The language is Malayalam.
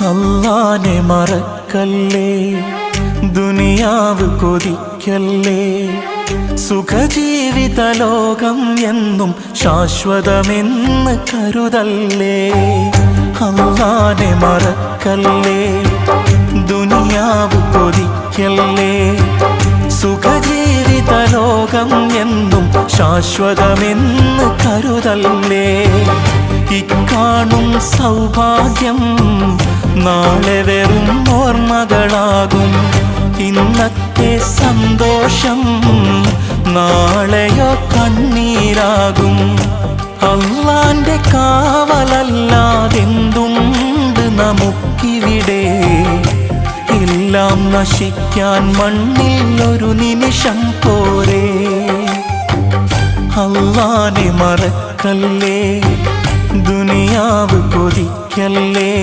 അല്ലാനെ മറക്കല്ലേ, ദുനിയാവ് കൊതിക്കല്ലേ. സുഖജീവിത ലോകം എന്നും ശാശ്വതമെന്ന് കരുതല്ലേ. അല്ലാനെ മറക്കല്ലേ, ദുനിയാവ് കൊതിക്കല്ലേ. സുഖജീവിത ലോകം എന്നും ശാശ്വതമെന്ന് കരുതല്ലേ. ഇക്കാണും സൗഭാഗ്യം നാളെ വെറും ഓർമ്മകളാകും. ഇന്നത്തെ സന്തോഷം നാളെയോ കണ്ണീരാകും. അല്ലാന്റെ കാവലല്ലാതെന്തുണ്ട് നമുക്കിവിടെ. എല്ലാം നശിക്കാൻ മണ്ണിൽ ഒരു നിമിഷം പോരെ. അല്ലാനെ മറക്കല്ലേ, ദുനിയാവ് കൊതിക്കല്ലേ.